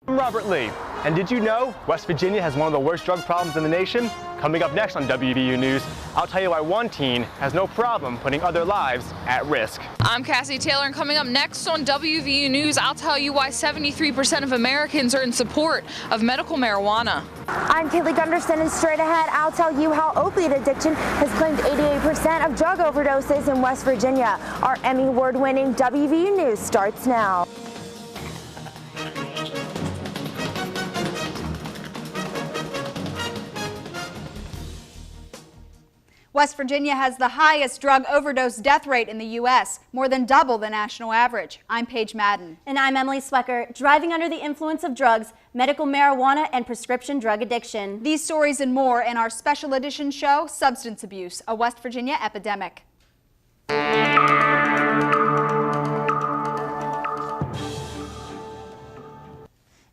I'm Robert Lee, and did you know West Virginia has one of the worst drug problems in the nation? Coming up next on WVU News, I'll tell you why one teen has no problem putting other lives at risk. I'm Cassie Taylor, and coming up next on WVU News, I'll tell you why 73% of Americans are in support of medical marijuana. I'm Kaylee Gunderson, and straight ahead, I'll tell you how opiate addiction has claimed 88% of drug overdoses in West Virginia. Our Emmy Award-winning WVU News starts now. West Virginia has the highest drug overdose death rate in the U.S., more than double the national average. I'm Paige Madden. And I'm Emily Swecker. Driving under the influence of drugs, medical marijuana, and prescription drug addiction. These stories and more in our special edition show, Substance Abuse, a West Virginia epidemic.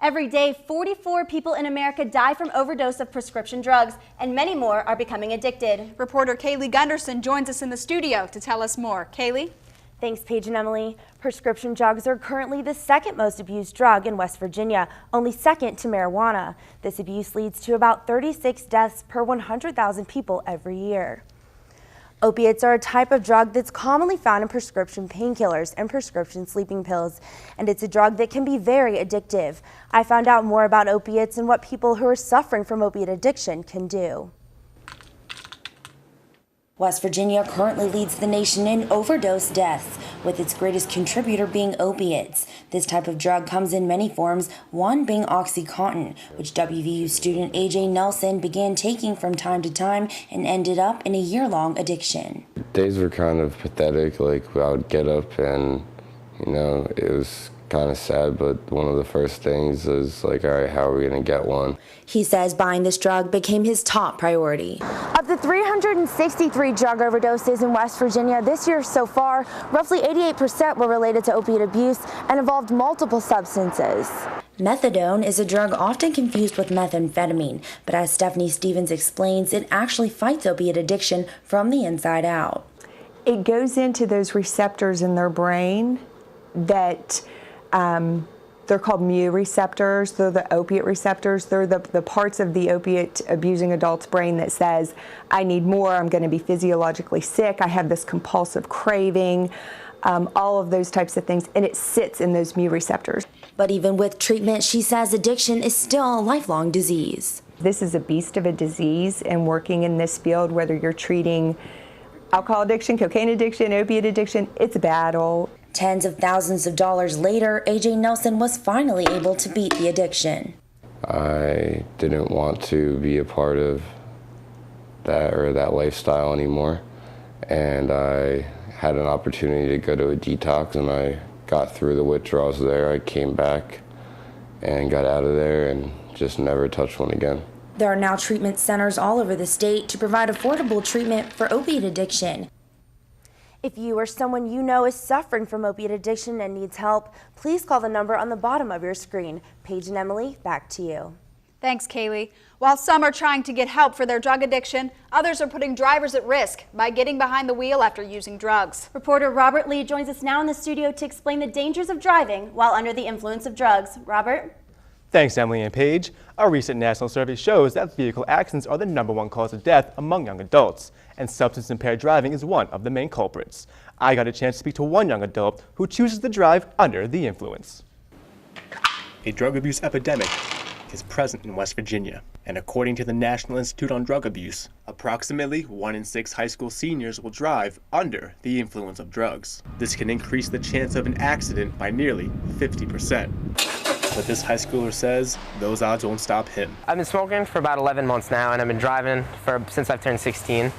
Every day, 44 people in America die from overdose of prescription drugs, and many more are becoming addicted. Reporter Kaylee Gunderson joins us in the studio to tell us more. Kaylee? Thanks, Paige and Emily. Prescription drugs are currently the second most abused drug in West Virginia, only second to marijuana. This abuse leads to about 36 deaths per 100,000 people every year. Opiates are a type of drug that's commonly found in prescription painkillers and prescription sleeping pills, and it's a drug that can be very addictive. I found out more about opiates and what people who are suffering from opiate addiction can do. West Virginia currently leads the nation in overdose deaths, with its greatest contributor being opiates. This type of drug comes in many forms, one being OxyContin, which WVU student AJ Nelson began taking from time to time and ended up in a year-long addiction. Days were kind of pathetic, like I would get up and, it was kind of sad, but one of the first things is like, all right, how are we going to get one? He says buying this drug became his top priority. Of the 363 drug overdoses in West Virginia this year so far, roughly 88% were related to opiate abuse and involved multiple substances. Methadone is a drug often confused with methamphetamine, but as Stephanie Stevens explains, it actually fights opiate addiction from the inside out. It goes into those receptors in their brain that they're called mu receptors. They're the opiate receptors. They're the parts of the opiate abusing adult's brain that says, I need more, I'm going to be physiologically sick, I have this compulsive craving, all of those types of things, and it sits in those mu receptors. But even with treatment, she says addiction is still a lifelong disease. This is a beast of a disease, and working in this field, whether you're treating alcohol addiction, cocaine addiction, opiate addiction, it's a battle. Tens of thousands of dollars later, AJ Nelson was finally able to beat the addiction. I didn't want to be a part of that lifestyle anymore, and I had an opportunity to go to a detox, and I got through the withdrawals there. I came back and got out of there and just never touched one again. There are now treatment centers all over the state to provide affordable treatment for opiate addiction. If you or someone you know is suffering from opiate addiction and needs help, please call the number on the bottom of your screen. Paige and Emily, back to you. Thanks, Kaylee. While some are trying to get help for their drug addiction, others are putting drivers at risk by getting behind the wheel after using drugs. Reporter Robert Lee joins us now in the studio to explain the dangers of driving while under the influence of drugs. Robert? Thanks, Emily and Paige. A recent national survey shows that vehicle accidents are the #1 cause of death among young adults, and substance-impaired driving is one of the main culprits. I got a chance to speak to one young adult who chooses to drive under the influence. A drug abuse epidemic is present in West Virginia, and according to the National Institute on Drug Abuse, approximately 1 in 6 high school seniors will drive under the influence of drugs. This can increase the chance of an accident by nearly 50%. But this high schooler says those odds won't stop him. I've been smoking for about 11 months now, and I've been driving since I've turned 16.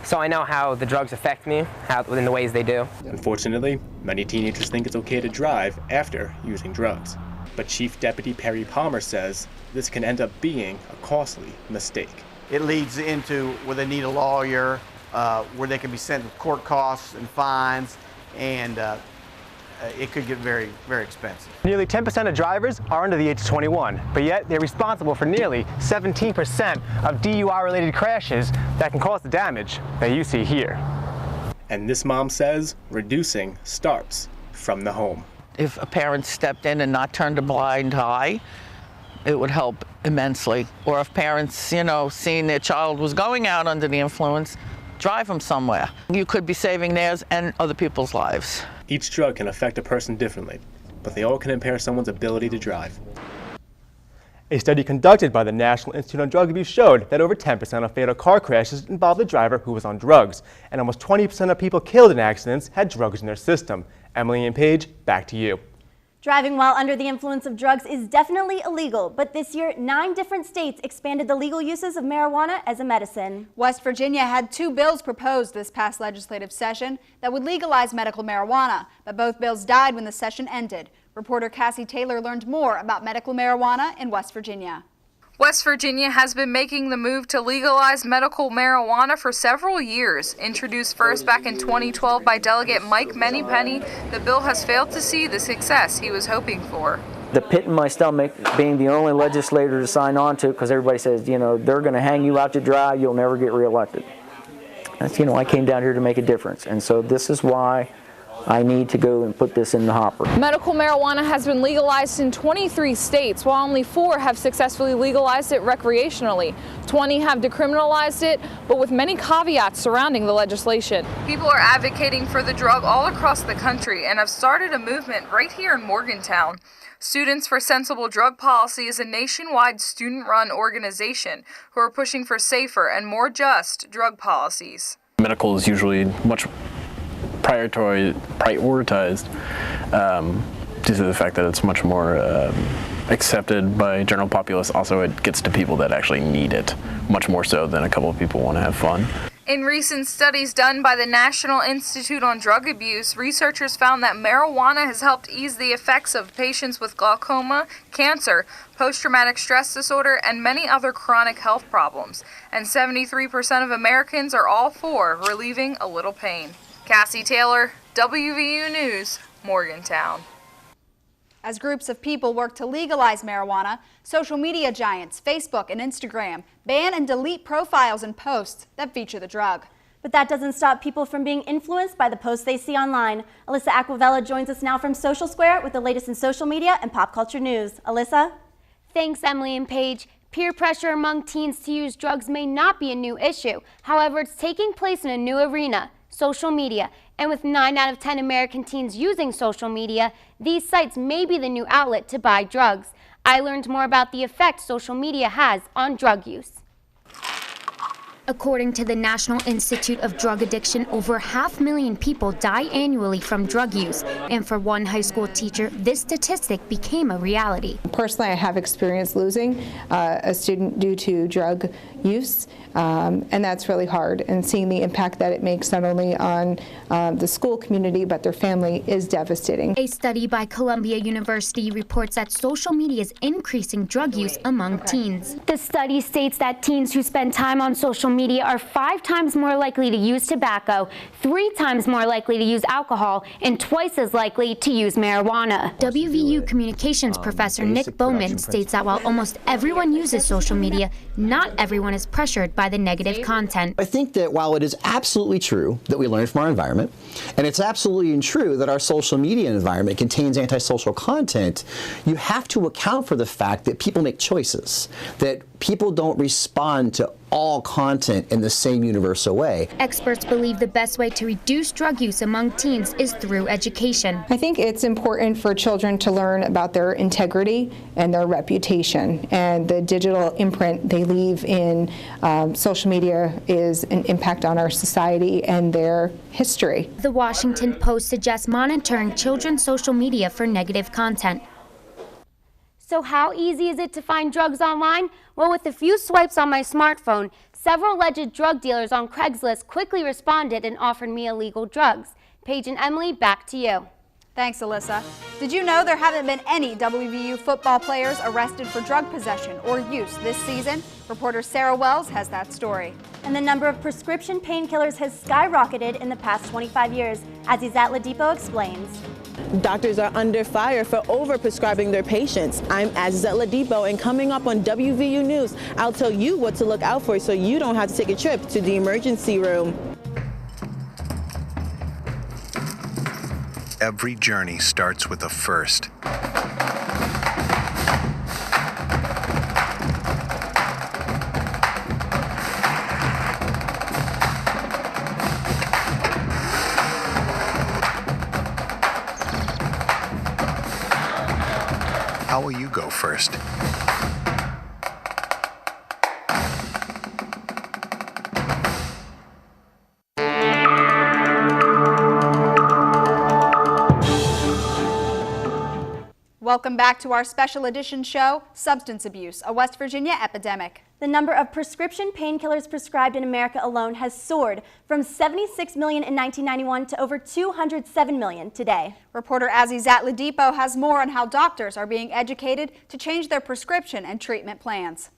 So I know how the drugs affect me, in the ways they do. Unfortunately, many teenagers think it's okay to drive after using drugs. But Chief Deputy Perry Palmer says this can end up being a costly mistake. It leads into where they need a lawyer, where they can be sent with court costs and fines, and it could get very, very expensive. Nearly 10% of drivers are under the age of 21, but yet they're responsible for nearly 17% of DUI-related crashes that can cause the damage that you see here. And this mom says reducing starts from the home. If a parent stepped in and not turned a blind eye, it would help immensely. Or if parents, you know, seeing their child was going out under the influence, drive them somewhere. You could be saving theirs and other people's lives. Each drug can affect a person differently, but they all can impair someone's ability to drive. A study conducted by the National Institute on Drug Abuse showed that over 10% of fatal car crashes involved a driver who was on drugs, and almost 20% of people killed in accidents had drugs in their system. Emily and Paige, back to you. Driving while under the influence of drugs is definitely illegal, but this year, 9 different states expanded the legal uses of marijuana as a medicine. West Virginia had 2 bills proposed this past legislative session that would legalize medical marijuana, but both bills died when the session ended. Reporter Cassie Taylor learned more about medical marijuana in West Virginia. West Virginia has been making the move to legalize medical marijuana for several years. Introduced first back in 2012 by Delegate Mike Mennypenny, the bill has failed to see the success he was hoping for. The pit in my stomach being the only legislator to sign on to it, because everybody says, you know, they're going to hang you out to dry, you'll never get reelected. That's, you know, I came down here to make a difference, and so this is why I need to go and put this in the hopper. Medical marijuana has been legalized in 23 states, while only 4 have successfully legalized it recreationally. 20 have decriminalized it, but with many caveats surrounding the legislation. People are advocating for the drug all across the country and have started a movement right here in Morgantown. Students for Sensible Drug Policy is a nationwide student-run organization who are pushing for safer and more just drug policies. Medical is usually much prioritized due to the fact that it's much more accepted by general populace. Also, it gets to people that actually need it, much more so than a couple of people want to have fun. In recent studies done by the National Institute on Drug Abuse, researchers found that marijuana has helped ease the effects of patients with glaucoma, cancer, post-traumatic stress disorder, and many other chronic health problems. And 73% of Americans are all for relieving a little pain. Cassie Taylor, WVU News, Morgantown. As groups of people work to legalize marijuana, social media giants Facebook and Instagram ban and delete profiles and posts that feature the drug. But that doesn't stop people from being influenced by the posts they see online. Alyssa Aquavella joins us now from Social Square with the latest in social media and pop culture news. Alyssa? Thanks, Emily and Paige. Peer pressure among teens to use drugs may not be a new issue. However, it's taking place in a new arena, social media. And with 9 out of 10 American teens using social media, these sites may be the new outlet to buy drugs. I learned more about the effect social media has on drug use. According to the National Institute of Drug Addiction, over 500,000 people die annually from drug use. And for one high school teacher, this statistic became a reality. Personally, I have experienced losing a student due to drug use, and that's really hard. And seeing the impact that it makes not only on the school community, but their family is devastating. A study by Columbia University reports that social media is increasing drug use among teens. The study states that teens who spend time on social media are 5 times more likely to use tobacco, 3 times more likely to use alcohol, and twice as likely to use marijuana. WVU communications professor Nick Bowman states that while almost everyone uses social media, not everyone is pressured by the negative content. I think that while it is absolutely true that we learn from our environment, and it's absolutely true that our social media environment contains antisocial content, you have to account for the fact that people make choices, that people don't respond to all content in the same universal way. Experts believe the best way to reduce drug use among teens is through education. I think it's important for children to learn about their integrity and their reputation, and the digital imprint they leave in social media is an impact on our society and their history. The Washington Post suggests monitoring children's social media for negative content. So how easy is it to find drugs online? Well, with a few swipes on my smartphone, several alleged drug dealers on Craigslist quickly responded and offered me illegal drugs. Paige and Emily, back to you. Thanks, Alyssa. Did you know there haven't been any WVU football players arrested for drug possession or use this season? Reporter Sarah Wells has that story. And the number of prescription painkillers has skyrocketed in the past 25 years, as Azat Ladipo explains. Doctors are under fire for over-prescribing their patients. I'm Azat Ladipo, and coming up on WVU News, I'll tell you what to look out for so you don't have to take a trip to the emergency room. Every journey starts with a first. will you go first? Welcome back to our special edition show, Substance Abuse, a West Virginia Epidemic. The number of prescription painkillers prescribed in America alone has soared from 76 million in 1991 to over 207 million today. Reporter Azzy Zatladipo has more on how doctors are being educated to change their prescription and treatment plans.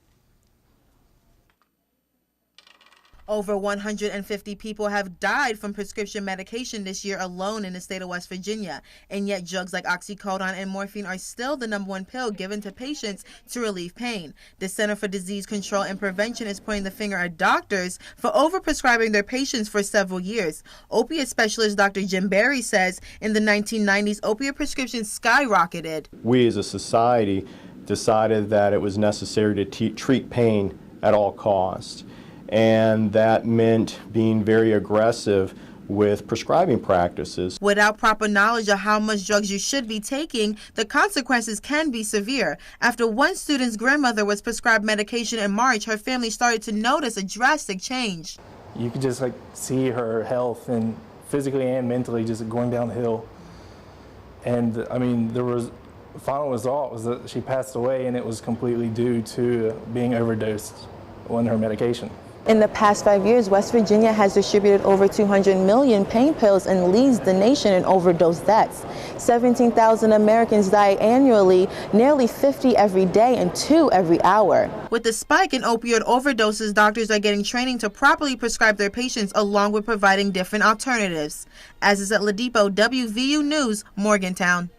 Over 150 people have died from prescription medication this year alone in the state of West Virginia, and yet drugs like oxycodone and morphine are still the #1 pill given to patients to relieve pain. The Center for Disease Control and Prevention is pointing the finger at doctors for overprescribing their patients for several years. Opiate specialist Dr. Jim Barry says in the 1990s, opiate prescriptions skyrocketed. We as a society decided that it was necessary to treat pain at all costs. And that meant being very aggressive with prescribing practices. Without proper knowledge of how much drugs you should be taking, the consequences can be severe. After one student's grandmother was prescribed medication in March, her family started to notice a drastic change. You could just see her health and physically and mentally just going downhill. And I mean, the final result was that she passed away, and it was completely due to being overdosed on her medication. In the past 5 years, West Virginia has distributed over 200 million pain pills and leads the nation in overdose deaths. 17,000 Americans die annually, nearly 50 every day and 2 every hour. With the spike in opioid overdoses, doctors are getting training to properly prescribe their patients along with providing different alternatives. Azzy Zatladipo, WVU News, Morgantown.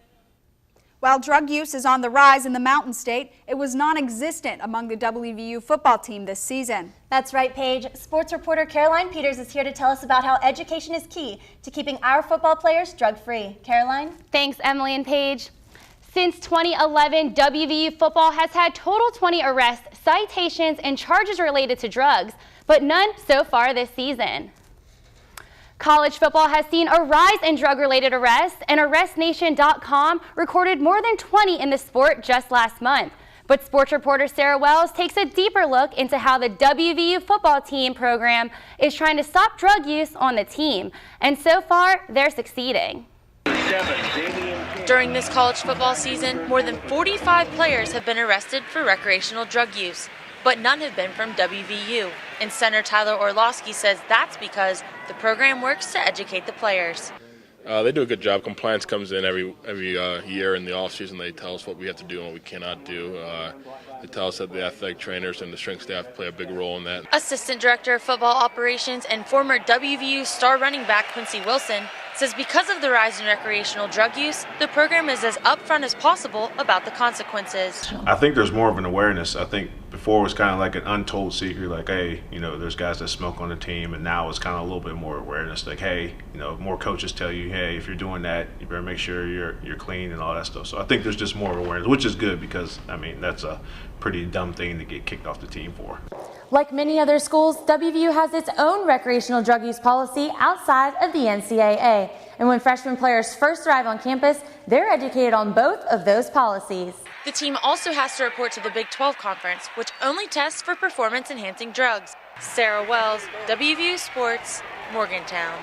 While drug use is on the rise in the Mountain State, it was non-existent among the WVU football team this season. That's right, Paige. Sports reporter Caroline Peters is here to tell us about how education is key to keeping our football players drug-free. Caroline? Thanks, Emily and Paige. Since 2011, WVU football has had total 20 arrests, citations, and charges related to drugs, but none so far this season. College football has seen a rise in drug-related arrests, and ArrestNation.com recorded more than 20 in the sport just last month. But sports reporter Sarah Wells takes a deeper look into how the WVU football team program is trying to stop drug use on the team. And so far, they're succeeding. During this college football season, more than 45 players have been arrested for recreational drug use, but none have been from WVU. And center Tyler Orlowski says that's because the program works to educate the players. They do a good job. Compliance comes in every year in the offseason. They tell us what we have to do and what we cannot do. They tell us that the athletic trainers and the strength staff play a big role in that. Assistant Director of Football Operations and former WVU star running back Quincy Wilson says because of the rise in recreational drug use, the program is as upfront as possible about the consequences. I think there's more of an awareness. I think before it was kind of like an untold secret, like, hey, there's guys that smoke on the team, and now it's kind of a little bit more awareness, like, hey, more coaches tell you, hey, if you're doing that, you better make sure you're clean and all that stuff. So I think there's just more awareness, which is good because, that's a pretty dumb thing to get kicked off the team for. Like many other schools, WVU has its own recreational drug use policy outside of the NCAA. And when freshman players first arrive on campus, they're educated on both of those policies. The team also has to report to the Big 12 Conference, which only tests for performance-enhancing drugs. Sarah Wells, WVU Sports, Morgantown.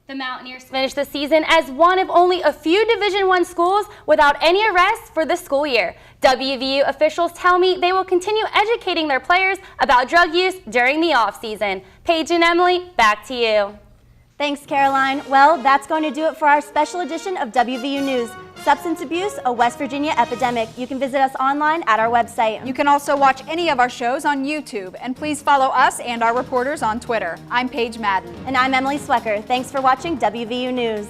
The Mountaineers finished the season as one of only a few Division I schools without any arrests for the school year. WVU officials tell me they will continue educating their players about drug use during the off-season. Paige and Emily, back to you. Thanks, Caroline. Well, that's going to do it for our special edition of WVU News. Substance Abuse, a West Virginia Epidemic. You can visit us online at our website. You can also watch any of our shows on YouTube. And please follow us and our reporters on Twitter. I'm Paige Madden. And I'm Emily Swecker. Thanks for watching WVU News.